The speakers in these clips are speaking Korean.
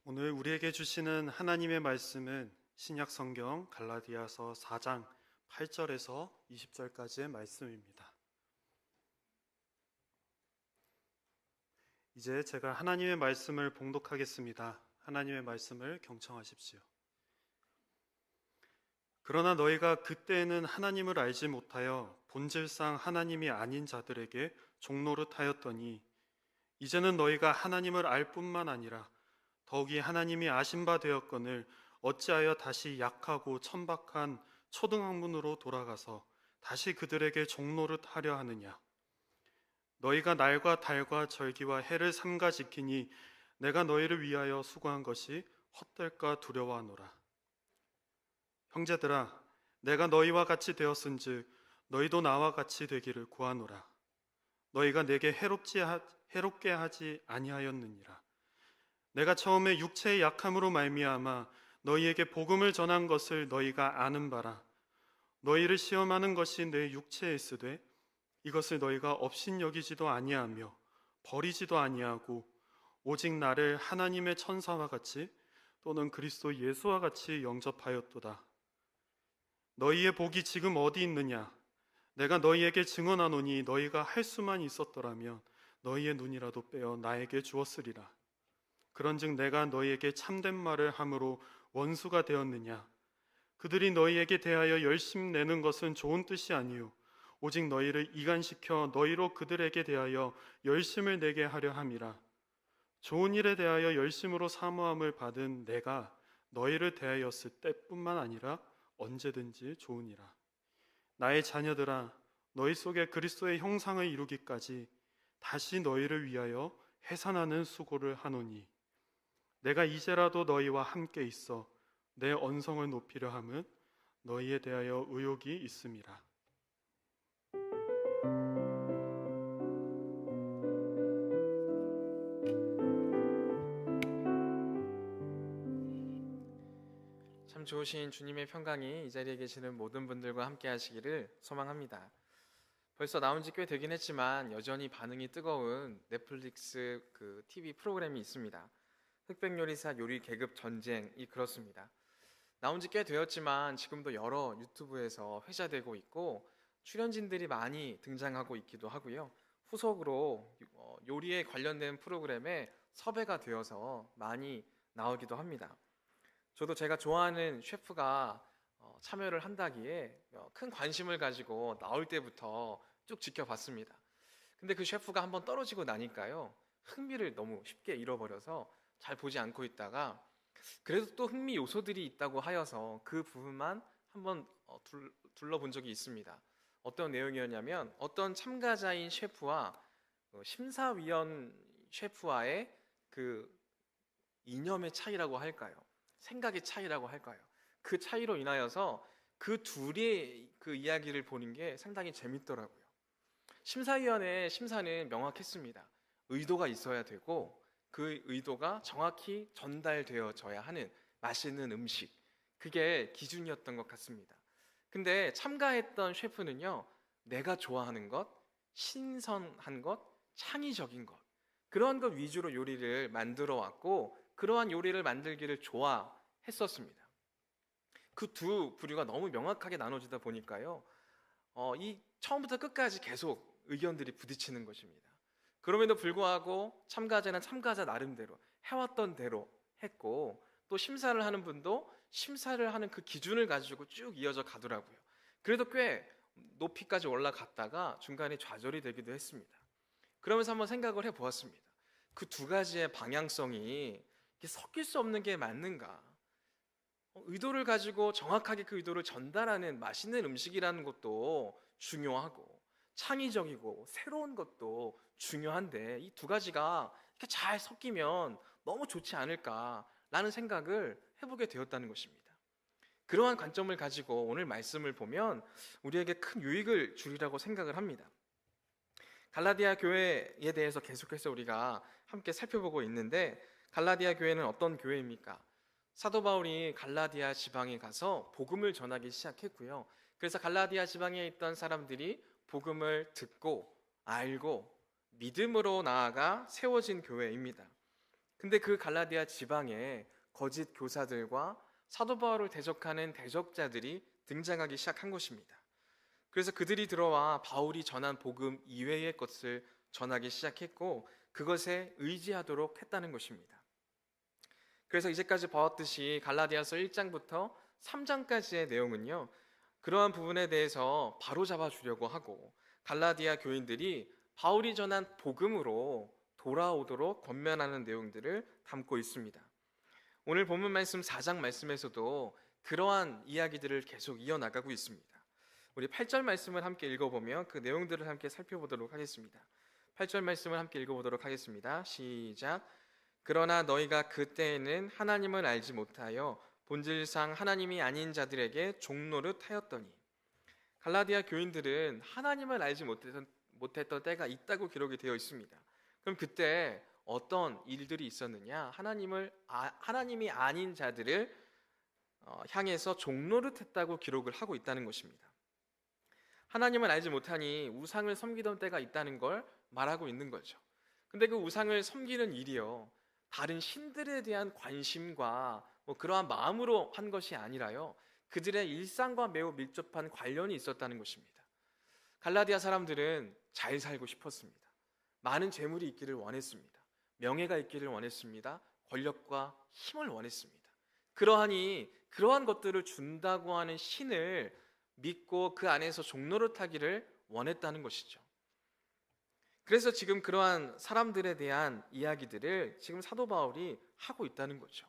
오늘 우리에게 주시는 하나님의 말씀은 신약 성경 갈라디아서 4장 8절에서 20절까지의 말씀입니다. 이제 제가 하나님의 말씀을 봉독하겠습니다. 하나님의 말씀을 경청하십시오. 그러나 너희가 그때에는 하나님을 알지 못하여 본질상 하나님이 아닌 자들에게 종노릇하였더니 이제는 너희가 하나님을 알 뿐만 아니라 더욱이 하나님이 아신 바 되었거늘 어찌하여 다시 약하고 천박한 초등학문으로 돌아가서 다시 그들에게 종노릇하려 하느냐. 너희가 날과 달과 절기와 해를 삼가 지키니 내가 너희를 위하여 수고한 것이 헛될까 두려워하노라. 형제들아, 내가 너희와 같이 되었은즉 너희도 나와 같이 되기를 구하노라. 너희가 내게 해롭게 하지 아니하였느니라. 내가 처음에 육체의 약함으로 말미암아 너희에게 복음을 전한 것을 너희가 아는 바라. 너희를 시험하는 것이 내 육체에 있으되 이것을 너희가 업신여기지도 아니하며 버리지도 아니하고 오직 나를 하나님의 천사와 같이 또는 그리스도 예수와 같이 영접하였도다. 너희의 복이 지금 어디 있느냐? 내가 너희에게 증언하노니 너희가 할 수만 있었더라면 너희의 눈이라도 빼어 나에게 주었으리라. 그런즉 내가 너희에게 참된 말을 함으로 원수가 되었느냐? 그들이 너희에게 대하여 열심 내는 것은 좋은 뜻이 아니요 오직 너희를 이간시켜 너희로 그들에게 대하여 열심을 내게 하려 함이라. 좋은 일에 대하여 열심으로 사모함을 받은 내가 너희를 대하였을 때뿐만 아니라 언제든지 좋으니라. 나의 자녀들아, 너희 속에 그리스도의 형상을 이루기까지 다시 너희를 위하여 해산하는 수고를 하노니 내가 이제라도 너희와 함께 있어 내 언성을 높이려 함은 너희에 대하여 의욕이 있음이라. 참 좋으신 주님의 평강이 이 자리에 계시는 모든 분들과 함께 하시기를 소망합니다. 벌써 나온 지 꽤 되긴 했지만 여전히 반응이 뜨거운 넷플릭스 TV 프로그램이 있습니다. 흑백요리사 요리 계급 전쟁이 그렇습니다. 나온 지 꽤 되었지만 지금도 여러 유튜브에서 회자되고 있고 출연진들이 많이 등장하고 있기도 하고요. 후속으로 요리에 관련된 프로그램에 섭외가 되어서 많이 나오기도 합니다. 저도 제가 좋아하는 셰프가 참여를 한다기에 큰 관심을 가지고 나올 때부터 쭉 지켜봤습니다. 근데 그 셰프가 한번 떨어지고 나니까요, 흥미를 너무 쉽게 잃어버려서 잘 보지 않고 있다가 그래도 또 흥미 요소들이 있다고 하여서 그 부분만 한번 둘러본 적이 있습니다. 어떤 내용이었냐면 어떤 참가자인 셰프와 심사위원 셰프와의 그 이념의 차이라고 할까요? 생각의 차이라고 할까요? 그 차이로 인하여서 그 둘의 그 이야기를 보는 게 상당히 재밌더라고요. 심사위원의 심사는 명확했습니다. 의도가 있어야 되고 그 의도가 정확히 전달되어져야 하는 맛있는 음식, 그게 기준이었던 것 같습니다. 근데 참가했던 셰프는요, 내가 좋아하는 것, 신선한 것, 창의적인 것, 그러한 것 위주로 요리를 만들어 왔고 그러한 요리를 만들기를 좋아했었습니다. 그 두 부류가 너무 명확하게 나눠지다 보니까요, 이 처음부터 끝까지 계속 의견들이 부딪히는 것입니다. 그럼에도 불구하고 참가자는 참가자 나름대로 해왔던 대로 했고, 또 심사를 하는 분도 심사를 하는 그 기준을 가지고 쭉 이어져 가더라고요. 그래도 꽤 높이까지 올라갔다가 중간에 좌절이 되기도 했습니다. 그러면서 한번 생각을 해보았습니다. 그 두 가지의 방향성이 섞일 수 없는 게 맞는가? 의도를 가지고 정확하게 그 의도를 전달하는 맛있는 음식이라는 것도 중요하고 창의적이고 새로운 것도 중요한데 이 두 가지가 이렇게 잘 섞이면 너무 좋지 않을까라는 생각을 해보게 되었다는 것입니다. 그러한 관점을 가지고 오늘 말씀을 보면 우리에게 큰 유익을 주리라고 생각을 합니다. 갈라디아 교회에 대해서 계속해서 우리가 함께 살펴보고 있는데, 갈라디아 교회는 어떤 교회입니까? 사도 바울이 갈라디아 지방에 가서 복음을 전하기 시작했고요. 그래서 갈라디아 지방에 있던 사람들이 복음을 듣고 알고 믿음으로 나아가 세워진 교회입니다. 근데 그 갈라디아 지방에 거짓 교사들과 사도 바울을 대적하는 대적자들이 등장하기 시작한 것입니다. 그래서 그들이 들어와 바울이 전한 복음 이외의 것을 전하기 시작했고 그것에 의지하도록 했다는 것입니다. 그래서 이제까지 보았듯이 갈라디아서 1장부터 3장까지의 내용은요, 그러한 부분에 대해서 바로잡아 주려고 하고 갈라디아 교인들이 바울이 전한 복음으로 돌아오도록 권면하는 내용들을 담고 있습니다. 오늘 본문 말씀 4장 말씀에서도 그러한 이야기들을 계속 이어나가고 있습니다. 우리 8절 말씀을 함께 읽어보며 그 내용들을 함께 살펴보도록 하겠습니다. 8절 말씀을 함께 읽어보도록 하겠습니다. 시작. 그러나 너희가 그때에는 하나님을 알지 못하여 본질상 하나님이 아닌 자들에게 종노릇 하였더니. 갈라디아 교인들은 하나님을 알지 못했던 때가 있다고 기록이 되어 있습니다. 그럼 그때 어떤 일들이 있었느냐? 하나님이 아닌 자들을 향해서 종노릇 했다고 기록을 하고 있다는 것입니다. 하나님을 알지 못하니 우상을 섬기던 때가 있다는 걸 말하고 있는 거죠. 근데 그 우상을 섬기는 일이요, 다른 신들에 대한 관심과 그러한 마음으로 한 것이 아니라요, 그들의 일상과 매우 밀접한 관련이 있었다는 것입니다. 갈라디아 사람들은 잘 살고 싶었습니다. 많은 재물이 있기를 원했습니다. 명예가 있기를 원했습니다. 권력과 힘을 원했습니다. 그러하니 그러한 것들을 준다고 하는 신을 믿고 그 안에서 종노릇하기를 원했다는 것이죠. 그래서 지금 그러한 사람들에 대한 이야기들을 지금 사도 바울이 하고 있다는 거죠.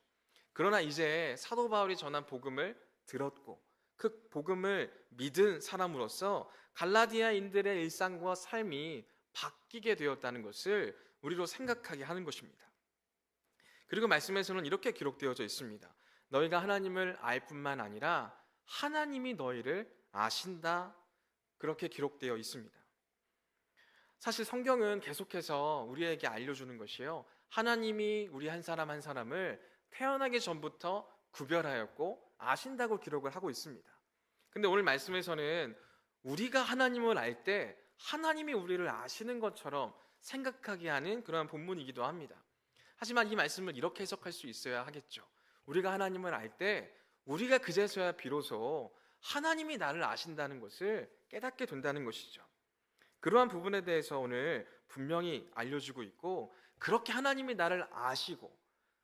그러나 이제 사도 바울이 전한 복음을 들었고 그 복음을 믿은 사람으로서 갈라디아인들의 일상과 삶이 바뀌게 되었다는 것을 우리로 생각하게 하는 것입니다. 그리고 말씀에서는 이렇게 기록되어져 있습니다. 너희가 하나님을 알 뿐만 아니라 하나님이 너희를 아신다, 그렇게 기록되어 있습니다. 사실 성경은 계속해서 우리에게 알려주는 것이요, 하나님이 우리 한 사람 한 사람을 태어나기 전부터 구별하였고 아신다고 기록을 하고 있습니다. 근데 오늘 말씀에서는 우리가 하나님을 알 때 하나님이 우리를 아시는 것처럼 생각하게 하는 그러한 본문이기도 합니다. 하지만 이 말씀을 이렇게 해석할 수 있어야 하겠죠. 우리가 하나님을 알 때 우리가 그제서야 비로소 하나님이 나를 아신다는 것을 깨닫게 된다는 것이죠. 그러한 부분에 대해서 오늘 분명히 알려주고 있고, 그렇게 하나님이 나를 아시고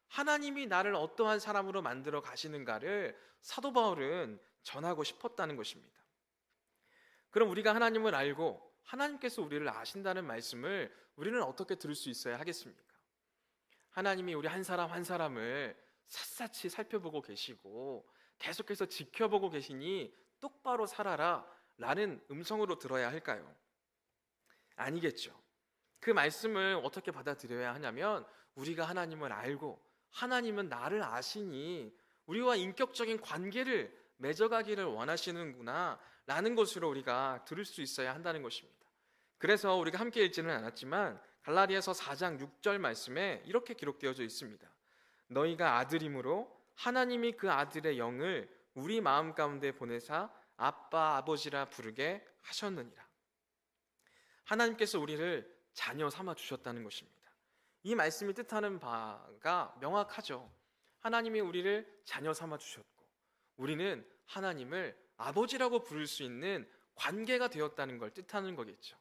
하나님이 나를 어떠한 사람으로 만들어 가시는가를 사도 바울은 전하고 싶었다는 것입니다. 그럼 우리가 하나님을 알고 하나님께서 우리를 아신다는 말씀을 우리는 어떻게 들을 수 있어야 하겠습니까? 하나님이 우리 한 사람 한 사람을 샅샅이 살펴보고 계시고 계속해서 지켜보고 계시니 똑바로 살아라 라는 음성으로 들어야 할까요? 아니겠죠. 그 말씀을 어떻게 받아들여야 하냐면, 우리가 하나님을 알고 하나님은 나를 아시니 우리와 인격적인 관계를 맺어가기를 원하시는구나 라는 것으로 우리가 들을 수 있어야 한다는 것입니다. 그래서 우리가 함께 읽지는 않았지만 갈라디아서 4장 6절 말씀에 이렇게 기록되어져 있습니다. 너희가 아들이므로 하나님이 그 아들의 영을 우리 마음 가운데 보내사 아빠 아버지라 부르게 하셨느니라. 하나님께서 우리를 자녀 삼아 주셨다는 것입니다. 이 말씀이 뜻하는 바가 명확하죠. 하나님이 우리를 자녀 삼아 주셨고 우리는 하나님을 아버지라고 부를 수 있는 관계가 되었다는 걸 뜻하는 거겠죠.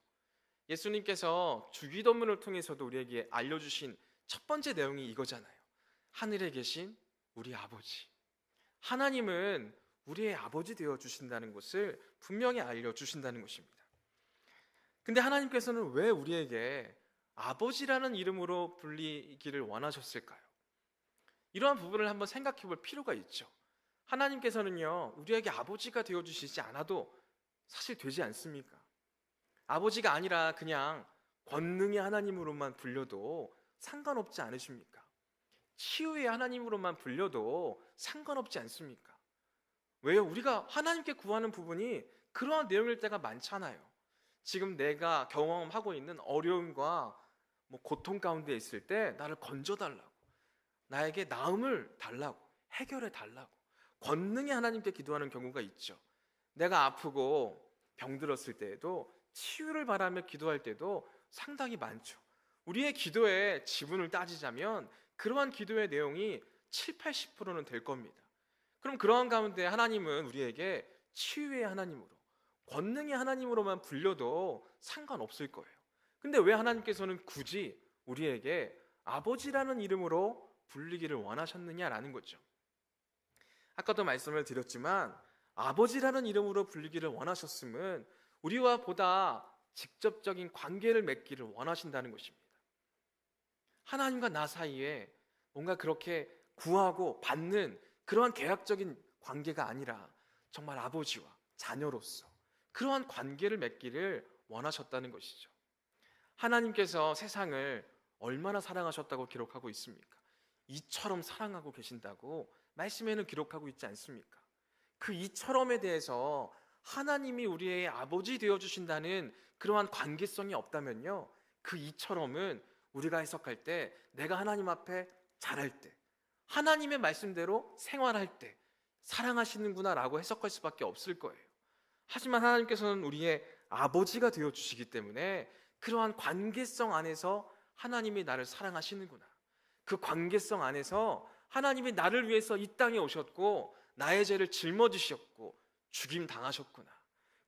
예수님께서 주기도문을 통해서도 우리에게 알려주신 첫 번째 내용이 이거잖아요. 하늘에 계신 우리 아버지, 하나님은 우리의 아버지 되어 주신다는 것을 분명히 알려주신다는 것입니다. 근데 하나님께서는 왜 우리에게 아버지라는 이름으로 불리기를 원하셨을까요? 이러한 부분을 한번 생각해 볼 필요가 있죠. 하나님께서는요, 우리에게 아버지가 되어 주시지 않아도 사실 되지 않습니까? 아버지가 아니라 그냥 권능의 하나님으로만 불려도 상관없지 않으십니까? 치유의 하나님으로만 불려도 상관없지 않습니까? 왜요? 우리가 하나님께 구하는 부분이 그러한 내용일 때가 많잖아요. 지금 내가 경험하고 있는 어려움과 고통 가운데 있을 때 나를 건져달라고, 나에게 나음을 달라고, 해결해 달라고 권능의 하나님께 기도하는 경우가 있죠. 내가 아프고 병들었을 때에도 치유를 바라며 기도할 때도 상당히 많죠. 우리의 기도의 지분을 따지자면 그러한 기도의 내용이 7, 80%는 될 겁니다. 그럼 그러한 가운데 하나님은 우리에게 치유의 하나님으로, 권능의 하나님으로만 불려도 상관없을 거예요. 근데 왜 하나님께서는 굳이 우리에게 아버지라는 이름으로 불리기를 원하셨느냐라는 거죠. 아까도 말씀을 드렸지만 아버지라는 이름으로 불리기를 원하셨음은 우리와 보다 직접적인 관계를 맺기를 원하신다는 것입니다. 하나님과 나 사이에 뭔가 그렇게 구하고 받는 그러한 계약적인 관계가 아니라 정말 아버지와 자녀로서 그러한 관계를 맺기를 원하셨다는 것이죠. 하나님께서 세상을 얼마나 사랑하셨다고 기록하고 있습니까? 이처럼 사랑하고 계신다고 말씀에는 기록하고 있지 않습니까? 그 이처럼에 대해서 하나님이 우리의 아버지 되어주신다는 그러한 관계성이 없다면요, 그 이처럼은 우리가 해석할 때 내가 하나님 앞에 잘할 때, 하나님의 말씀대로 생활할 때 사랑하시는구나 라고 해석할 수밖에 없을 거예요. 하지만 하나님께서는 우리의 아버지가 되어주시기 때문에 그러한 관계성 안에서 하나님이 나를 사랑하시는구나, 그 관계성 안에서 하나님이 나를 위해서 이 땅에 오셨고 나의 죄를 짊어지셨고 죽임 당하셨구나,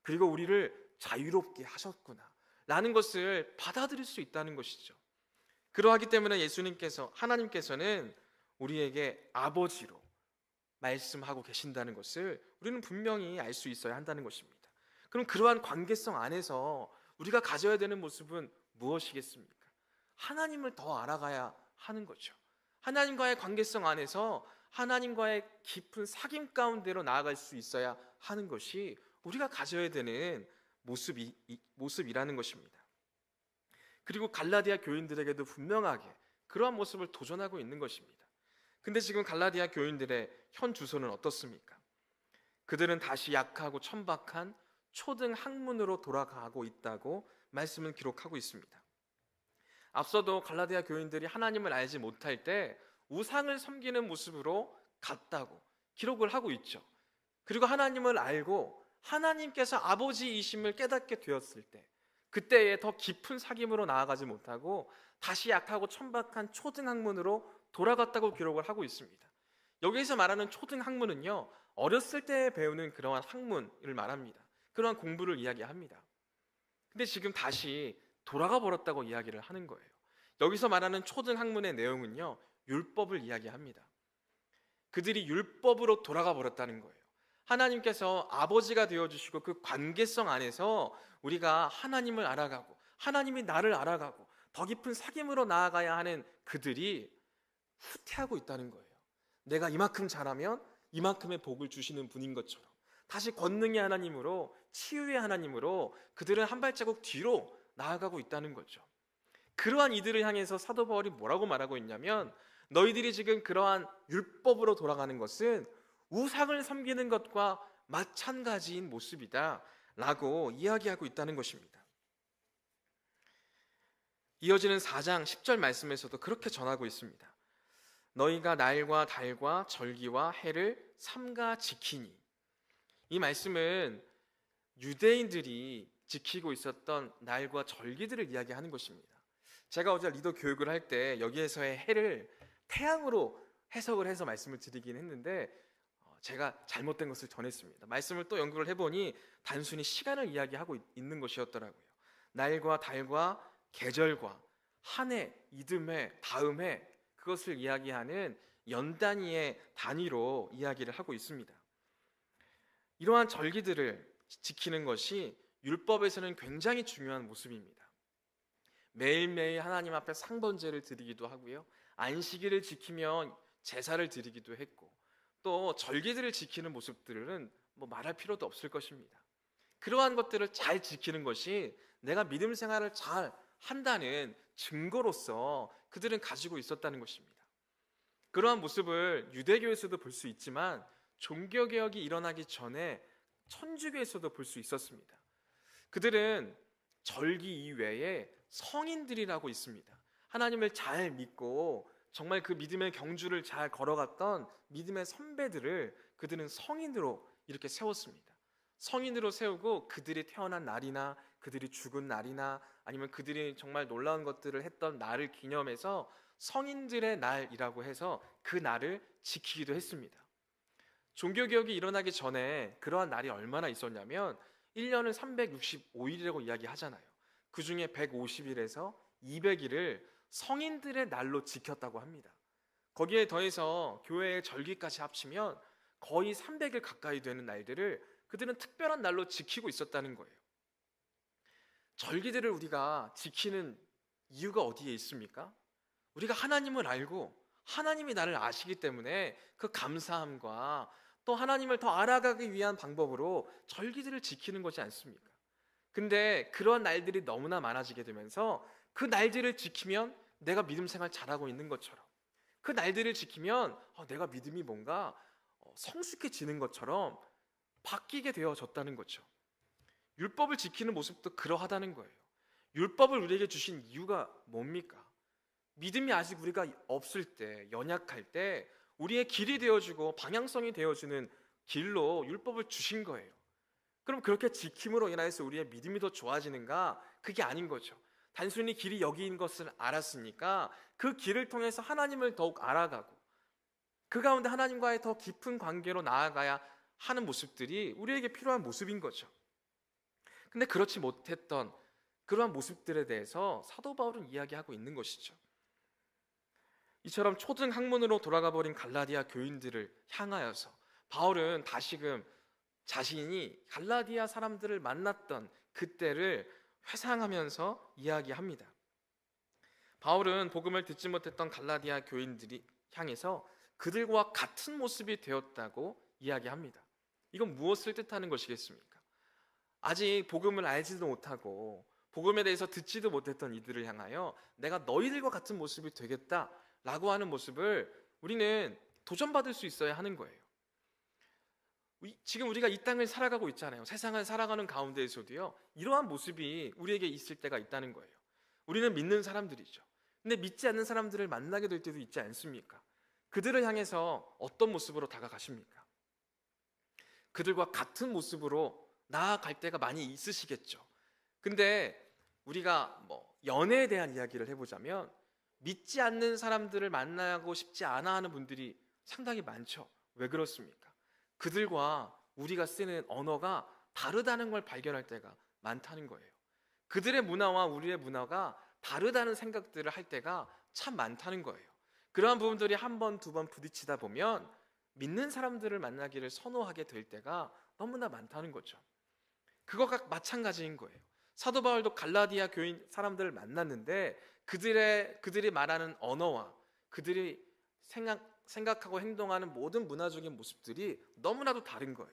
그리고 우리를 자유롭게 하셨구나 라는 것을 받아들일 수 있다는 것이죠. 그러하기 때문에 하나님께서는 우리에게 아버지로 말씀하고 계신다는 것을 우리는 분명히 알 수 있어야 한다는 것입니다. 그럼 그러한 관계성 안에서 우리가 가져야 되는 모습은 무엇이겠습니까? 하나님을 더 알아가야 하는 거죠. 하나님과의 관계성 안에서 하나님과의 깊은 사귐 가운데로 나아갈 수 있어야 하는 것이 우리가 가져야 되는 모습이라는 것입니다. 그리고 갈라디아 교인들에게도 분명하게 그러한 모습을 도전하고 있는 것입니다. 근데 지금 갈라디아 교인들의 현 주소는 어떻습니까? 그들은 다시 약하고 천박한 초등 학문으로 돌아가고 있다고 말씀은 기록하고 있습니다. 앞서도 갈라디아 교인들이 하나님을 알지 못할 때 우상을 섬기는 모습으로 갔다고 기록을 하고 있죠. 그리고 하나님을 알고 하나님께서 아버지이심을 깨닫게 되었을 때 그때에 더 깊은 사귐으로 나아가지 못하고 다시 약하고 천박한 초등학문으로 돌아갔다고 기록을 하고 있습니다. 여기서 말하는 초등학문은요, 어렸을 때 배우는 그러한 학문을 말합니다. 그러한 공부를 이야기합니다. 근데 지금 다시 돌아가 버렸다고 이야기를 하는 거예요. 여기서 말하는 초등학문의 내용은요, 율법을 이야기합니다. 그들이 율법으로 돌아가 버렸다는 거예요. 하나님께서 아버지가 되어주시고 그 관계성 안에서 우리가 하나님을 알아가고 하나님이 나를 알아가고 더 깊은 사귐으로 나아가야 하는 그들이 후퇴하고 있다는 거예요. 내가 이만큼 잘하면 이만큼의 복을 주시는 분인 것처럼 다시 권능의 하나님으로, 치유의 하나님으로 그들은 한 발자국 뒤로 나아가고 있다는 거죠. 그러한 이들을 향해서 사도 바울이 뭐라고 말하고 있냐면, 너희들이 지금 그러한 율법으로 돌아가는 것은 우상을 섬기는 것과 마찬가지인 모습이다 라고 이야기하고 있다는 것입니다. 이어지는 4장 10절 말씀에서도 그렇게 전하고 있습니다. 너희가 날과 달과 절기와 해를 삼가 지키니. 이 말씀은 유대인들이 지키고 있었던 날과 절기들을 이야기하는 것입니다. 제가 어제 리더 교육을 할 때 여기에서의 해를 태양으로 해석을 해서 말씀을 드리긴 했는데 제가 잘못된 것을 전했습니다. 말씀을 또 연구를 해보니 단순히 시간을 이야기하고 있는 것이었더라고요. 날과 달과 계절과 한 해, 이듬해, 다음해 그것을 이야기하는 연 단위의 단위로 이야기를 하고 있습니다. 이러한 절기들을 지키는 것이 율법에서는 굉장히 중요한 모습입니다. 매일매일 하나님 앞에 상번제를 드리기도 하고요, 안식일을 지키면 제사를 드리기도 했고, 또 절기들을 지키는 모습들은 말할 필요도 없을 것입니다. 그러한 것들을 잘 지키는 것이 내가 믿음 생활을 잘 한다는 증거로서 그들은 가지고 있었다는 것입니다. 그러한 모습을 유대교에서도 볼 수 있지만 종교개혁이 일어나기 전에 천주교에서도 볼 수 있었습니다. 그들은 절기 이외에 성인들이라고 있습니다. 하나님을 잘 믿고 정말 그 믿음의 경주를 잘 걸어갔던 믿음의 선배들을 그들은 성인으로 이렇게 세웠습니다. 성인으로 세우고 그들이 태어난 날이나 그들이 죽은 날이나 아니면 그들이 정말 놀라운 것들을 했던 날을 기념해서 성인들의 날이라고 해서 그 날을 지키기도 했습니다. 종교개혁이 일어나기 전에 그러한 날이 얼마나 있었냐면 1년은 365일이라고 이야기하잖아요. 그 중에 150일에서 200일을 성인들의 날로 지켰다고 합니다. 거기에 더해서 교회의 절기까지 합치면 거의 300일 가까이 되는 날들을 그들은 특별한 날로 지키고 있었다는 거예요. 절기들을 우리가 지키는 이유가 어디에 있습니까? 우리가 하나님을 알고 하나님이 나를 아시기 때문에 그 감사함과 또 하나님을 더 알아가기 위한 방법으로 절기들을 지키는 것이 않습니까? 근데 그런 날들이 너무나 많아지게 되면서 그 날들을 지키면 내가 믿음 생활 잘하고 있는 것처럼, 그 날들을 지키면 내가 믿음이 뭔가 성숙해지는 것처럼 바뀌게 되어졌다는 거죠. 율법을 지키는 모습도 그러하다는 거예요. 율법을 우리에게 주신 이유가 뭡니까? 믿음이 아직 우리가 없을 때, 연약할 때 우리의 길이 되어주고 방향성이 되어주는 길로 율법을 주신 거예요. 그럼 그렇게 지킴으로 인하여서 우리의 믿음이 더 좋아지는가? 그게 아닌 거죠. 단순히 길이 여기인 것을 알았으니까 그 길을 통해서 하나님을 더욱 알아가고 그 가운데 하나님과의 더 깊은 관계로 나아가야 하는 모습들이 우리에게 필요한 모습인 거죠. 근데 그렇지 못했던 그러한 모습들에 대해서 사도 바울은 이야기하고 있는 것이죠. 이처럼 초등 학문으로 돌아가 버린 갈라디아 교인들을 향하여서 바울은 다시금 자신이 갈라디아 사람들을 만났던 그때를 회상하면서 이야기합니다. 바울은 복음을 듣지 못했던 갈라디아 교인들이 향해서 그들과 같은 모습이 되었다고 이야기합니다. 이건 무엇을 뜻하는 것이겠습니까? 아직 복음을 알지도 못하고 복음에 대해서 듣지도 못했던 이들을 향하여 내가 너희들과 같은 모습이 되겠다라고 하는 모습을 우리는 도전받을 수 있어야 하는 거예요. 지금 우리가 이 땅을 살아가고 있잖아요. 세상을 살아가는 가운데에서도요, 이러한 모습이 우리에게 있을 때가 있다는 거예요. 우리는 믿는 사람들이죠. 근데 믿지 않는 사람들을 만나게 될 때도 있지 않습니까? 그들을 향해서 어떤 모습으로 다가가십니까? 그들과 같은 모습으로 나아갈 때가 많이 있으시겠죠. 근데 우리가 연애에 대한 이야기를 해보자면 믿지 않는 사람들을 만나고 싶지 않아 하는 분들이 상당히 많죠. 왜 그렇습니까? 그들과 우리가 쓰는 언어가 다르다는 걸 발견할 때가 많다는 거예요. 그들의 문화와 우리의 문화가 다르다는 생각들을 할 때가 참 많다는 거예요. 그러한 부분들이 한 번, 두 번 부딪히다 보면 믿는 사람들을 만나기를 선호하게 될 때가 너무나 많다는 거죠. 그것과 마찬가지인 거예요. 사도 바울도 갈라디아 교인 사람들을 만났는데 그들이 말하는 언어와 그들이 생각하고 행동하는 모든 문화적인 모습들이 너무나도 다른 거예요.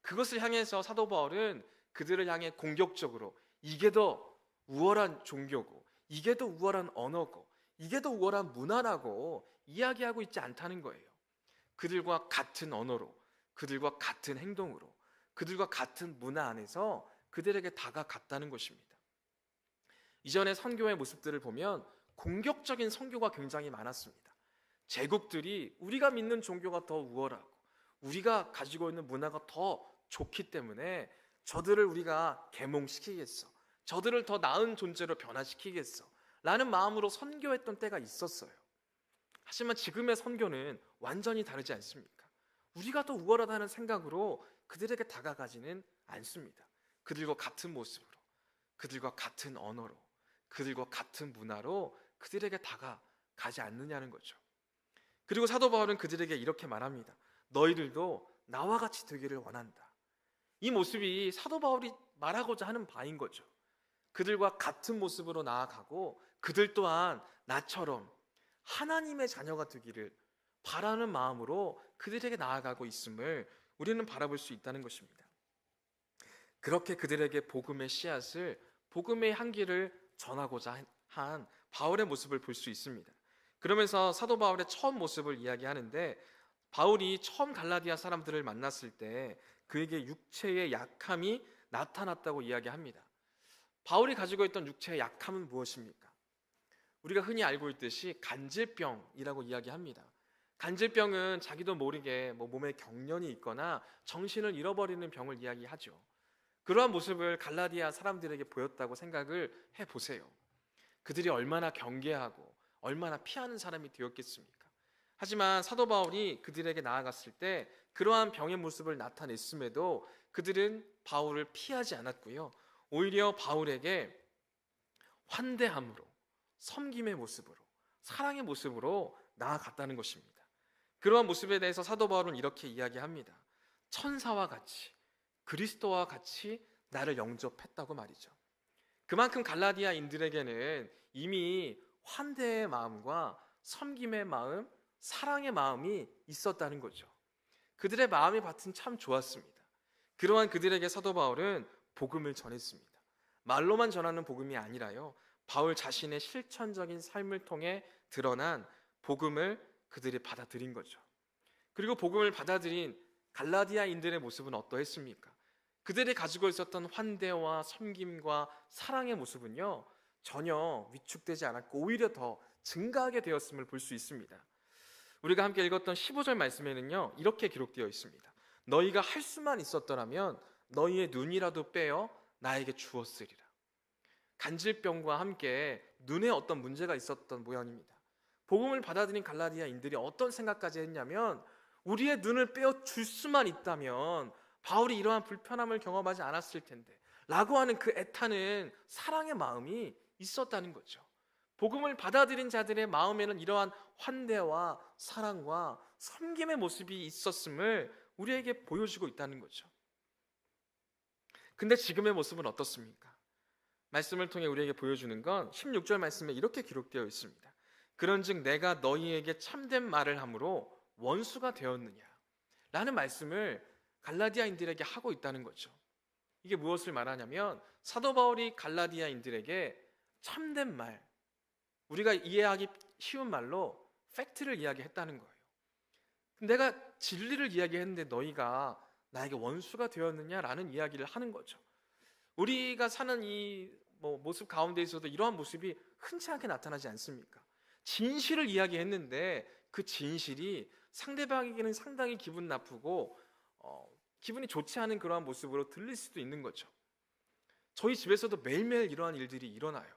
그것을 향해서 사도 바울은 그들을 향해 공격적으로 이게 더 우월한 종교고 이게 더 우월한 언어고 이게 더 우월한 문화라고 이야기하고 있지 않다는 거예요. 그들과 같은 언어로, 그들과 같은 행동으로, 그들과 같은 문화 안에서 그들에게 다가갔다는 것입니다. 이전의 선교의 모습들을 보면 공격적인 선교가 굉장히 많았습니다. 제국들이 우리가 믿는 종교가 더 우월하고 우리가 가지고 있는 문화가 더 좋기 때문에 저들을 우리가 계몽시키겠어, 저들을 더 나은 존재로 변화시키겠어 라는 마음으로 선교했던 때가 있었어요. 하지만 지금의 선교는 완전히 다르지 않습니까? 우리가 더 우월하다는 생각으로 그들에게 다가가지는 않습니다. 그들과 같은 모습으로, 그들과 같은 언어로, 그들과 같은 문화로 그들에게 다가가지 않느냐는 거죠. 그리고 사도 바울은 그들에게 이렇게 말합니다. 너희들도 나와 같이 되기를 원한다. 이 모습이 사도 바울이 말하고자 하는 바인 거죠. 그들과 같은 모습으로 나아가고 그들 또한 나처럼 하나님의 자녀가 되기를 바라는 마음으로 그들에게 나아가고 있음을 우리는 바라볼 수 있다는 것입니다. 그렇게 그들에게 복음의 씨앗을, 복음의 향기를 전하고자 한 바울의 모습을 볼 수 있습니다. 그러면서 사도 바울의 처음 모습을 이야기하는데, 바울이 처음 갈라디아 사람들을 만났을 때 그에게 육체의 약함이 나타났다고 이야기합니다. 바울이 가지고 있던 육체의 약함은 무엇입니까? 우리가 흔히 알고 있듯이 간질병이라고 이야기합니다. 간질병은 자기도 모르게 몸에 경련이 있거나 정신을 잃어버리는 병을 이야기하죠. 그러한 모습을 갈라디아 사람들에게 보였다고 생각을 해보세요. 그들이 얼마나 경계하고 얼마나 피하는 사람이 되었겠습니까? 하지만 사도 바울이 그들에게 나아갔을 때 그러한 병의 모습을 나타냈음에도 그들은 바울을 피하지 않았고요. 오히려 바울에게 환대함으로, 섬김의 모습으로, 사랑의 모습으로 나아갔다는 것입니다. 그러한 모습에 대해서 사도 바울은 이렇게 이야기합니다. 천사와 같이, 그리스도와 같이 나를 영접했다고 말이죠. 그만큼 갈라디아인들에게는 이미 환대의 마음과 섬김의 마음, 사랑의 마음이 있었다는 거죠. 그들의 마음의 밭은 참 좋았습니다. 그러한 그들에게 사도 바울은 복음을 전했습니다. 말로만 전하는 복음이 아니라요, 바울 자신의 실천적인 삶을 통해 드러난 복음을 그들이 받아들인 거죠. 그리고 복음을 받아들인 갈라디아인들의 모습은 어떠했습니까? 그들이 가지고 있었던 환대와 섬김과 사랑의 모습은요, 전혀 위축되지 않았고 오히려 더 증가하게 되었음을 볼 수 있습니다. 우리가 함께 읽었던 15절 말씀에는요, 이렇게 기록되어 있습니다. 너희가 할 수만 있었더라면 너희의 눈이라도 빼어 나에게 주었으리라. 간질병과 함께 눈에 어떤 문제가 있었던 모양입니다. 복음을 받아들인 갈라디아인들이 어떤 생각까지 했냐면, 우리의 눈을 빼어 줄 수만 있다면 바울이 이러한 불편함을 경험하지 않았을 텐데 라고 하는 그 애타는 사랑의 마음이 있었다는 거죠. 복음을 받아들인 자들의 마음에는 이러한 환대와 사랑과 섬김의 모습이 있었음을 우리에게 보여주고 있다는 거죠. 근데 지금의 모습은 어떻습니까? 말씀을 통해 우리에게 보여주는 건 16절 말씀에 이렇게 기록되어 있습니다. 그런즉 내가 너희에게 참된 말을 함으로 원수가 되었느냐 라는 말씀을 갈라디아인들에게 하고 있다는 거죠. 이게 무엇을 말하냐면, 사도 바울이 갈라디아인들에게 참된 말, 우리가 이해하기 쉬운 말로 팩트를 이야기했다는 거예요. 내가 진리를 이야기했는데 너희가 나에게 원수가 되었느냐라는 이야기를 하는 거죠. 우리가 사는 이 모습 가운데에서도 이러한 모습이 흔치 않게 나타나지 않습니까? 진실을 이야기했는데 그 진실이 상대방에게는 상당히 기분 나쁘고 기분이 좋지 않은 그러한 모습으로 들릴 수도 있는 거죠. 저희 집에서도 매일매일 이러한 일들이 일어나요.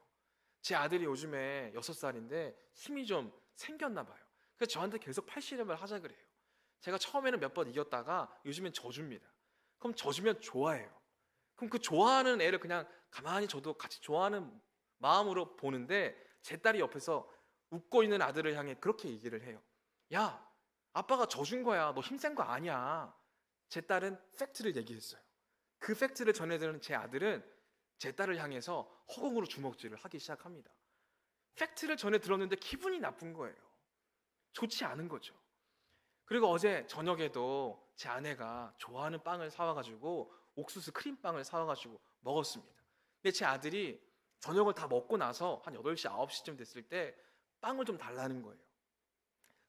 제 아들이 요즘에 6살인데 힘이 좀 생겼나 봐요. 그래서 저한테 계속 팔씨름을 하자 그래요. 제가 처음에는 몇 번 이겼다가 요즘엔 져줍니다. 그럼 져주면 좋아해요. 그럼 그 좋아하는 애를 그냥 가만히 저도 같이 좋아하는 마음으로 보는데, 제 딸이 옆에서 웃고 있는 아들을 향해 그렇게 얘기를 해요. 야, 아빠가 져준 거야. 너 힘센 거 아니야. 제 딸은 팩트를 얘기했어요. 그 팩트를 전해드는 제 아들은 제 딸을 향해서 허공으로 주먹질을 하기 시작합니다. 팩트를 전해 들었는데 기분이 나쁜 거예요. 좋지 않은 거죠. 그리고 어제 저녁에도 제 아내가 좋아하는 빵을 사와가지고 옥수수 크림빵을 사와가지고 먹었습니다. 근데 제 아들이 저녁을 다 먹고 나서 한 8시, 9시쯤 됐을 때 빵을 좀 달라는 거예요.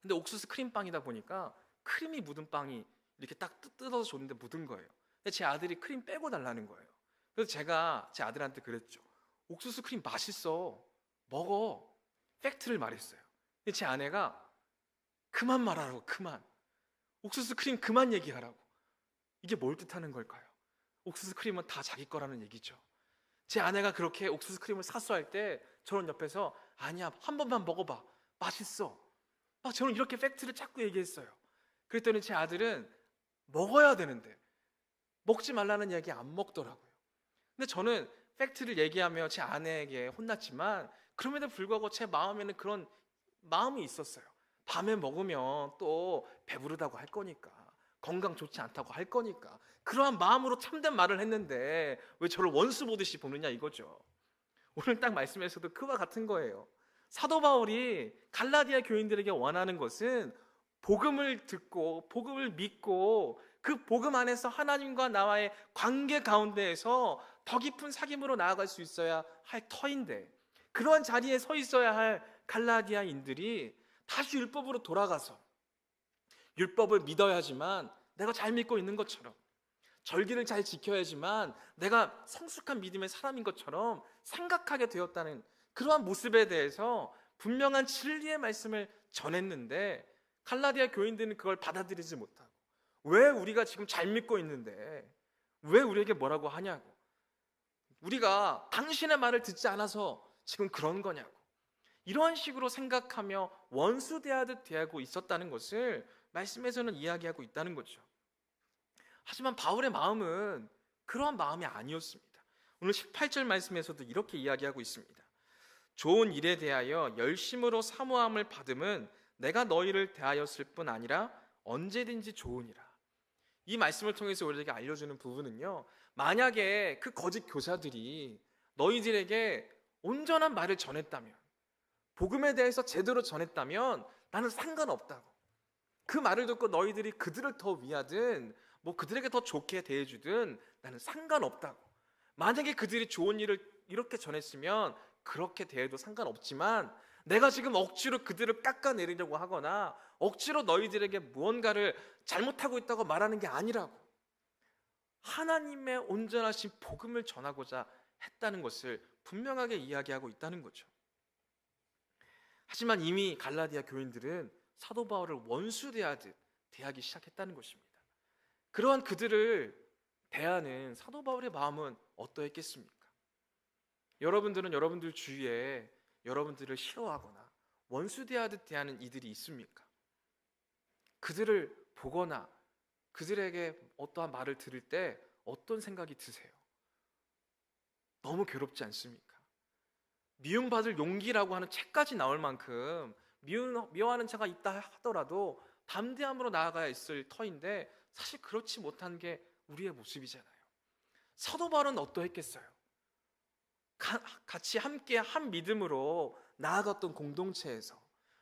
근데 옥수수 크림빵이다 보니까 크림이 묻은 빵이 이렇게 딱 뜯어서 줬는데 묻은 거예요. 근데 제 아들이 크림 빼고 달라는 거예요. 그래서 제가 제 아들한테 그랬죠. 옥수수 크림 맛있어. 먹어. 팩트를 말했어요. 근데 제 아내가 그만 말하라고, 그만. 옥수수 크림 그만 얘기하라고. 이게 뭘 뜻하는 걸까요? 옥수수 크림은 다 자기 거라는 얘기죠. 제 아내가 그렇게 옥수수 크림을 사수할 때 저는 옆에서 아니야, 한 번만 먹어봐. 맛있어. 저는 이렇게 팩트를 자꾸 얘기했어요. 그랬더니 제 아들은 먹어야 되는데 먹지 말라는 이야기 안 먹더라고요. 근데 저는 팩트를 얘기하며 제 아내에게 혼났지만 그럼에도 불구하고 제 마음에는 그런 마음이 있었어요. 밤에 먹으면 또 배부르다고 할 거니까, 건강 좋지 않다고 할 거니까, 그러한 마음으로 참된 말을 했는데 왜 저를 원수 보듯이 보느냐 이거죠. 오늘 딱 말씀에서도 그와 같은 거예요. 사도 바울이 갈라디아 교인들에게 원하는 것은 복음을 듣고 복음을 믿고 그 복음 안에서 하나님과 나와의 관계 가운데에서 더 깊은 사귐으로 나아갈 수 있어야 할 터인데, 그러한 자리에 서 있어야 할 갈라디아인들이 다시 율법으로 돌아가서 율법을 믿어야지만 내가 잘 믿고 있는 것처럼, 절기를 잘 지켜야지만 내가 성숙한 믿음의 사람인 것처럼 생각하게 되었다는 그러한 모습에 대해서 분명한 진리의 말씀을 전했는데 갈라디아 교인들은 그걸 받아들이지 못하고, 왜 우리가 지금 잘 믿고 있는데 왜 우리에게 뭐라고 하냐고, 우리가 당신의 말을 듣지 않아서 지금 그런 거냐고, 이러한 식으로 생각하며 원수 대하듯 대하고 있었다는 것을 말씀에서는 이야기하고 있다는 거죠. 하지만 바울의 마음은 그러한 마음이 아니었습니다. 오늘 18절 말씀에서도 이렇게 이야기하고 있습니다. 좋은 일에 대하여 열심으로 사모함을 받음은 내가 너희를 대하였을 뿐 아니라 언제든지 좋으니라. 이 말씀을 통해서 우리에게 알려주는 부분은요, 만약에 그 거짓 교사들이 너희들에게 온전한 말을 전했다면, 복음에 대해서 제대로 전했다면 나는 상관없다고. 그 말을 듣고 너희들이 그들을 더 위하든 뭐 그들에게 더 좋게 대해주든 나는 상관없다고. 만약에 그들이 좋은 일을 이렇게 전했으면 그렇게 대해도 상관없지만, 내가 지금 억지로 그들을 깎아내리려고 하거나 억지로 너희들에게 무언가를 잘못하고 있다고 말하는 게 아니라고. 하나님의 온전하신 복음을 전하고자 했다는 것을 분명하게 이야기하고 있다는 거죠. 하지만 이미 갈라디아 교인들은 사도 바울을 원수 대하듯 대하기 시작했다는 것입니다. 그러한 그들을 대하는 사도 바울의 마음은 어떠했겠습니까? 여러분들은 여러분들 주위에 여러분들을 싫어하거나 원수 대하듯 대하는 이들이 있습니까? 그들을 보거나 그들에게 어떠한 말을 들을 때 어떤 생각이 드세요? 너무 괴롭지 않습니까? 미움받을 용기라고 하는 책까지 나올 만큼 미워하는 자가 있다 하더라도 담대함으로 나아가야 있을 터인데, 사실 그렇지 못한 게 우리의 모습이잖아요. 사도 바울은 어떠했겠어요? 같이 함께 한 믿음으로 나아갔던 공동체에서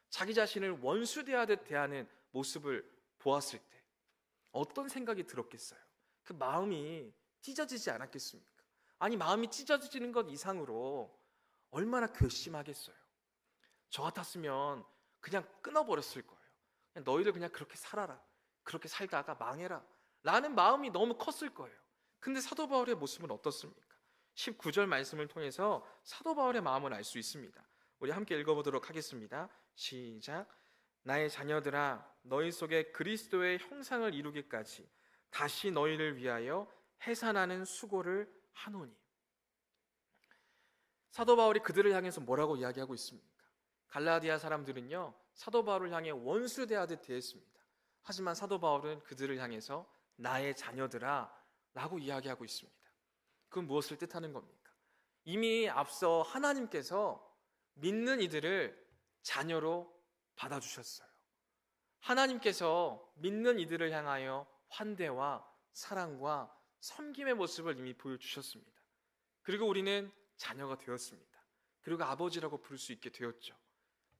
자기 자신을 원수 대하듯 대하는 모습을 보았을 때 어떤 생각이 들었겠어요? 그 마음이 찢어지지 않았겠습니까? 아니, 마음이 찢어지는 것 이상으로 얼마나 괘씸하겠어요. 저 같았으면 그냥 끊어버렸을 거예요. 그냥 너희들 그냥 그렇게 살아라, 그렇게 살다가 망해라 라는 마음이 너무 컸을 거예요. 근데 사도 바울의 모습은 어떻습니까? 19절 말씀을 통해서 사도 바울의 마음을 알 수 있습니다. 우리 함께 읽어보도록 하겠습니다. 시작. 나의 자녀들아, 너희 속에 그리스도의 형상을 이루기까지 다시 너희를 위하여 해산하는 수고를 하노니. 사도 바울이 그들을 향해서 뭐라고 이야기하고 있습니까? 갈라디아 사람들은요, 사도 바울을 향해 원수 대하듯 대했습니다. 하지만 사도 바울은 그들을 향해서 나의 자녀들아 라고 이야기하고 있습니다. 그건 무엇을 뜻하는 겁니까? 이미 앞서 하나님께서 믿는 이들을 자녀로 받아주셨어요. 하나님께서 믿는 이들을 향하여 환대와 사랑과 섬김의 모습을 이미 보여주셨습니다. 그리고 우리는 자녀가 되었습니다. 그리고 아버지라고 부를 수 있게 되었죠.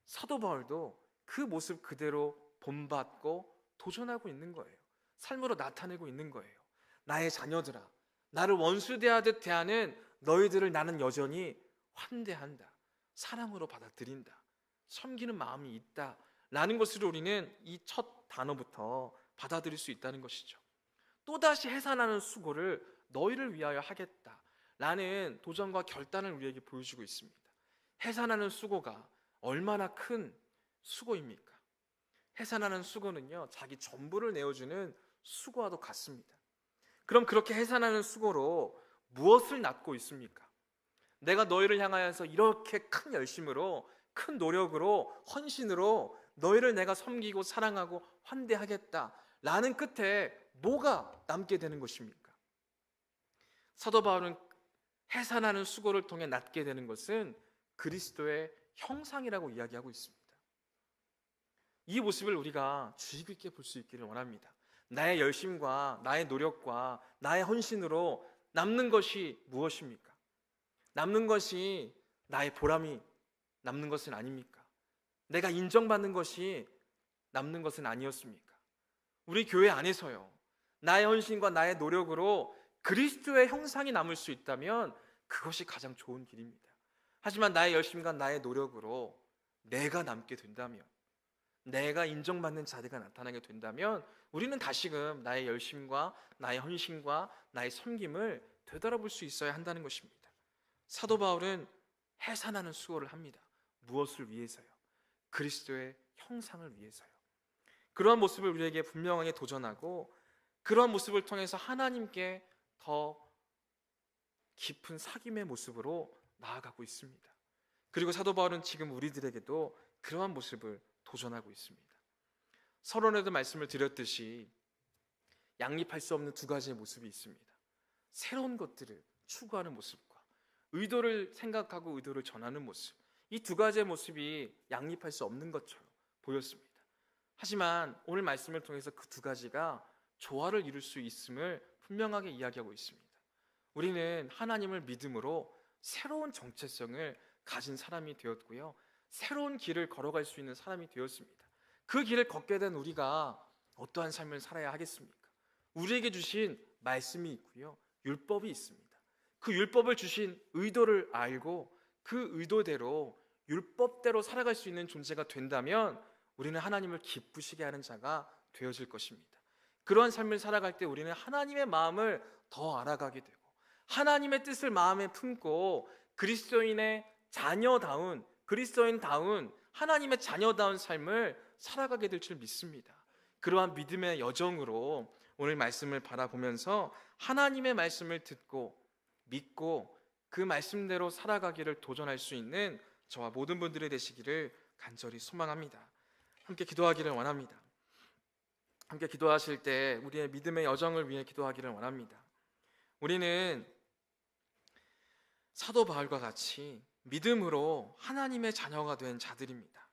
사도 바울도 그 모습 그대로 본받고 도전하고 있는 거예요. 삶으로 나타내고 있는 거예요. 나의 자녀들아, 나를 원수 대하듯 대하는 너희들을 나는 여전히 환대한다, 사랑으로 받아들인다, 섬기는 마음이 있다 라는 것을 우리는 이 첫 단어부터 받아들일 수 있다는 것이죠. 또다시 해산하는 수고를 너희를 위하여 하겠다 라는 도전과 결단을 우리에게 보여주고 있습니다. 해산하는 수고가 얼마나 큰 수고입니까? 해산하는 수고는요, 자기 전부를 내어주는 수고와도 같습니다. 그럼 그렇게 해산하는 수고로 무엇을 낳고 있습니까? 내가 너희를 향하여서 이렇게 큰 열심으로, 큰 노력으로, 헌신으로 너희를 내가 섬기고 사랑하고 환대하겠다 라는 끝에 뭐가 남게 되는 것입니까? 사도 바울은 해산하는 수고를 통해 낳게 되는 것은 그리스도의 형상이라고 이야기하고 있습니다. 이 모습을 우리가 주의 깊게 볼 수 있기를 원합니다. 나의 열심과 나의 노력과 나의 헌신으로 남는 것이 무엇입니까? 남는 것이 나의 보람이 남는 것은 아닙니까? 내가 인정받는 것이 남는 것은 아니었습니까? 우리 교회 안에서요, 나의 헌신과 나의 노력으로 그리스도의 형상이 남을 수 있다면 그것이 가장 좋은 길입니다. 하지만 나의 열심과 나의 노력으로 내가 남게 된다면, 내가 인정받는 자리가 나타나게 된다면 우리는 다시금 나의 열심과 나의 헌신과 나의 섬김을 되돌아볼 수 있어야 한다는 것입니다. 사도 바울은 해산하는 수고를 합니다. 무엇을 위해서요? 그리스도의 형상을 위해서요. 그러한 모습을 우리에게 분명하게 도전하고, 그러한 모습을 통해서 하나님께 더 깊은 사귐의 모습으로 나아가고 있습니다. 그리고 사도 바울은 지금 우리들에게도 그러한 모습을 도전하고 있습니다. 서론에도 말씀을 드렸듯이 양립할 수 없는 두 가지의 모습이 있습니다. 새로운 것들을 추구하는 모습과 의도를 생각하고 의도를 전하는 모습, 이 두 가지의 모습이 양립할 수 없는 것처럼 보였습니다. 하지만 오늘 말씀을 통해서 그 두 가지가 조화를 이룰 수 있음을 분명하게 이야기하고 있습니다. 우리는 하나님을 믿음으로 새로운 정체성을 가진 사람이 되었고요, 새로운 길을 걸어갈 수 있는 사람이 되었습니다. 그 길을 걷게 된 우리가 어떠한 삶을 살아야 하겠습니까? 우리에게 주신 말씀이 있고요, 율법이 있습니다. 그 율법을 주신 의도를 알고 그 의도대로 율법대로 살아갈 수 있는 존재가 된다면 우리는 하나님을 기쁘시게 하는 자가 되어질 것입니다. 그러한 삶을 살아갈 때 우리는 하나님의 마음을 더 알아가게 되고 하나님의 뜻을 마음에 품고 그리스도인의 자녀다운, 그리스도인다운, 하나님의 자녀다운 삶을 살아가게 될 줄 믿습니다. 그러한 믿음의 여정으로 오늘 말씀을 바라보면서 하나님의 말씀을 듣고 믿고 그 말씀대로 살아가기를 도전할 수 있는 저와 모든 분들이 되시기를 간절히 소망합니다. 함께 기도하기를 원합니다. 함께 기도하실 때 우리의 믿음의 여정을 위해 기도하기를 원합니다. 우리는 사도 바울과 같이 믿음으로 하나님의 자녀가 된 자들입니다.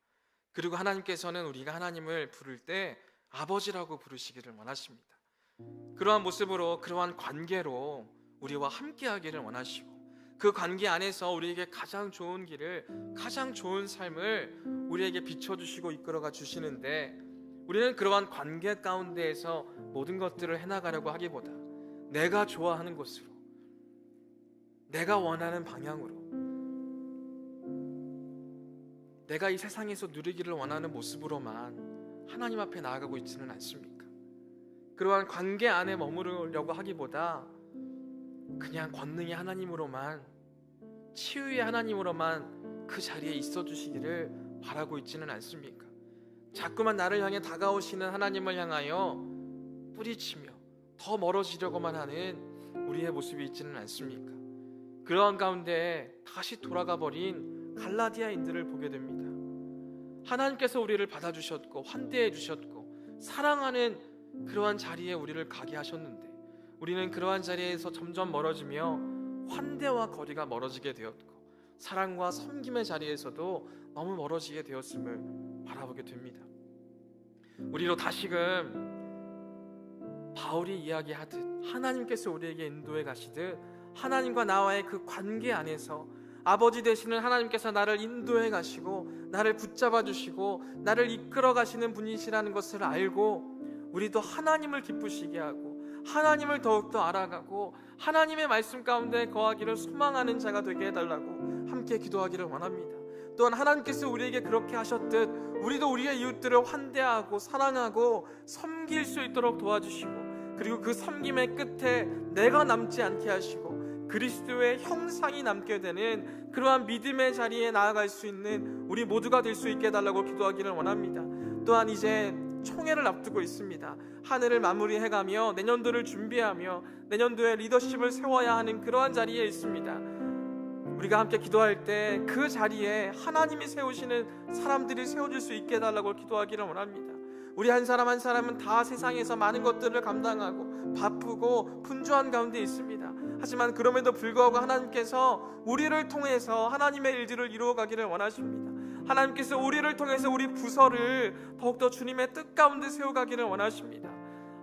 그리고 하나님께서는 우리가 하나님을 부를 때 아버지라고 부르시기를 원하십니다. 그러한 모습으로, 그러한 관계로 우리와 함께하기를 원하시고 그 관계 안에서 우리에게 가장 좋은 길을, 가장 좋은 삶을 우리에게 비춰주시고 이끌어가 주시는데, 우리는 그러한 관계 가운데에서 모든 것들을 해나가려고 하기보다 내가 좋아하는 곳으로, 내가 원하는 방향으로, 내가 이 세상에서 누리기를 원하는 모습으로만 하나님 앞에 나아가고 있지는 않습니까? 그러한 관계 안에 머무르려고 하기보다 그냥 권능의 하나님으로만, 치유의 하나님으로만 그 자리에 있어 주시기를 바라고 있지는 않습니까? 자꾸만 나를 향해 다가오시는 하나님을 향하여 뿌리치며 더 멀어지려고만 하는 우리의 모습이 있지는 않습니까? 그러한 가운데 다시 돌아가 버린 갈라디아인들을 보게 됩니다. 하나님께서 우리를 받아주셨고 환대해 주셨고 사랑하는 그러한 자리에 우리를 가게 하셨는데, 우리는 그러한 자리에서 점점 멀어지며 환대와 거리가 멀어지게 되었고 사랑과 섬김의 자리에서도 너무 멀어지게 되었음을 바라보게 됩니다. 우리로 다시금 바울이 이야기하듯 하나님께서 우리에게 인도해 가시듯 하나님과 나와의 그 관계 안에서 아버지 되시는 하나님께서 나를 인도해 가시고 나를 붙잡아 주시고 나를 이끌어 가시는 분이시라는 것을 알고 우리도 하나님을 기쁘시게 하고 하나님을 더욱더 알아가고 하나님의 말씀 가운데 거하기를 소망하는 자가 되게 해달라고 함께 기도하기를 원합니다. 또한 하나님께서 우리에게 그렇게 하셨듯 우리도 우리의 이웃들을 환대하고 사랑하고 섬길 수 있도록 도와주시고, 그리고 그 섬김의 끝에 내가 남지 않게 하시고 그리스도의 형상이 남게 되는 그러한 믿음의 자리에 나아갈 수 있는 우리 모두가 될 수 있게 해달라고 기도하기를 원합니다. 또한 이제 총회를 앞두고 있습니다. 한 해를 마무리해가며 내년도를 준비하며 내년도에 리더십을 세워야 하는 그러한 자리에 있습니다. 우리가 함께 기도할 때 그 자리에 하나님이 세우시는 사람들이 세워질 수 있게 해달라고 기도하기를 원합니다. 우리 한 사람 한 사람은 다 세상에서 많은 것들을 감당하고 바쁘고 분주한 가운데 있습니다. 하지만 그럼에도 불구하고 하나님께서 우리를 통해서 하나님의 일들을 이루어가기를 원하십니다. 하나님께서 우리를 통해서 우리 부서를 더욱더 주님의 뜻 가운데 세워가기를 원하십니다.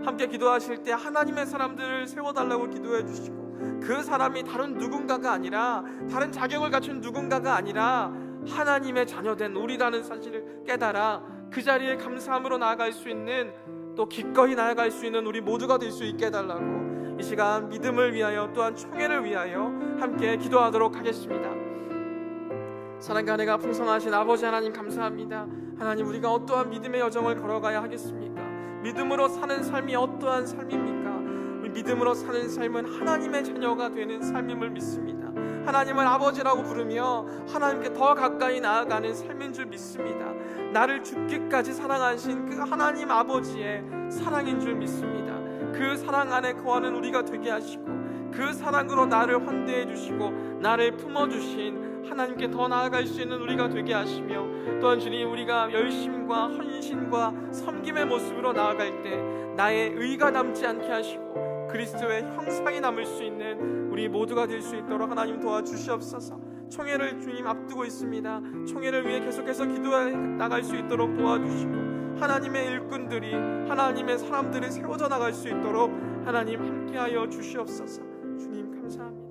함께 기도하실 때 하나님의 사람들을 세워달라고 기도해 주시고, 그 사람이 다른 누군가가 아니라, 다른 자격을 갖춘 누군가가 아니라 하나님의 자녀된 우리라는 사실을 깨달아 그 자리에 감사함으로 나아갈 수 있는, 또 기꺼이 나아갈 수 있는 우리 모두가 될 수 있게 해달라고 이 시간 믿음을 위하여 또한 총회를 위하여 함께 기도하도록 하겠습니다. 사랑과 은혜가 풍성하신 아버지 하나님 감사합니다. 하나님, 우리가 어떠한 믿음의 여정을 걸어가야 하겠습니까? 믿음으로 사는 삶이 어떠한 삶입니까? 믿음으로 사는 삶은 하나님의 자녀가 되는 삶임을 믿습니다. 하나님을 아버지라고 부르며 하나님께 더 가까이 나아가는 삶인 줄 믿습니다. 나를 죽기까지 사랑하신 그 하나님 아버지의 사랑인 줄 믿습니다. 그 사랑 안에 거하는 우리가 되게 하시고 그 사랑으로 나를 환대해 주시고 나를 품어주신 하나님께 더 나아갈 수 있는 우리가 되게 하시며, 또한 주님, 우리가 열심과 헌신과 섬김의 모습으로 나아갈 때 나의 의가 남지 않게 하시고 그리스도의 형상이 남을 수 있는 우리 모두가 될 수 있도록 하나님 도와주시옵소서. 총회를 주님 앞두고 있습니다. 총회를 위해 계속해서 기도해 나갈 수 있도록 도와주시고, 하나님의 일꾼들이, 하나님의 사람들이 세워져 나갈 수 있도록 하나님 함께하여 주시옵소서. 주님 감사합니다.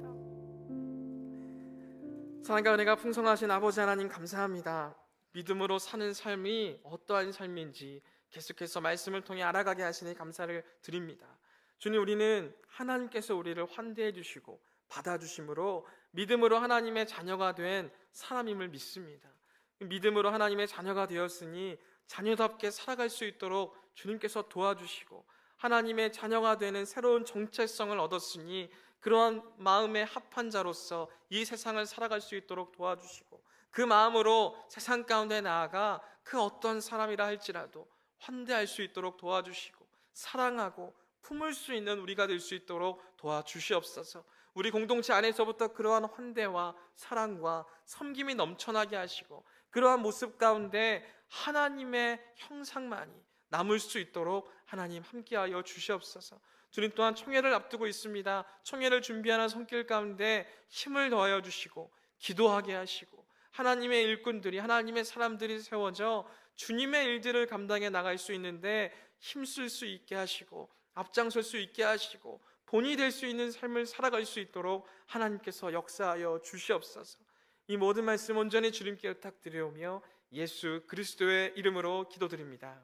사랑과 은혜가 풍성하신 아버지 하나님 감사합니다. 믿음으로 사는 삶이 어떠한 삶인지 계속해서 말씀을 통해 알아가게 하시니 감사를 드립니다. 주님, 우리는 하나님께서 우리를 환대해 주시고 받아주심으로 믿음으로 하나님의 자녀가 된 사람임을 믿습니다. 믿음으로 하나님의 자녀가 되었으니 자녀답게 살아갈 수 있도록 주님께서 도와주시고, 하나님의 자녀가 되는 새로운 정체성을 얻었으니 그러한 마음에 합한 자로서 이 세상을 살아갈 수 있도록 도와주시고, 그 마음으로 세상 가운데 나아가 그 어떤 사람이라 할지라도 환대할 수 있도록 도와주시고, 사랑하고 품을 수 있는 우리가 될 수 있도록 도와주시옵소서. 우리 공동체 안에서부터 그러한 환대와 사랑과 섬김이 넘쳐나게 하시고, 그러한 모습 가운데 하나님의 형상만이 남을 수 있도록 하나님 함께하여 주시옵소서. 주님, 또한 총회를 앞두고 있습니다. 총회를 준비하는 손길 가운데 힘을 더하여 주시고 기도하게 하시고, 하나님의 일꾼들이, 하나님의 사람들이 세워져 주님의 일들을 감당해 나갈 수 있는데 힘쓸 수 있게 하시고 앞장설 수 있게 하시고 본이 될 수 있는 삶을 살아갈 수 있도록 하나님께서 역사하여 주시옵소서. 이 모든 말씀 온전히 주님께 부탁드리오며 예수 그리스도의 이름으로 기도드립니다.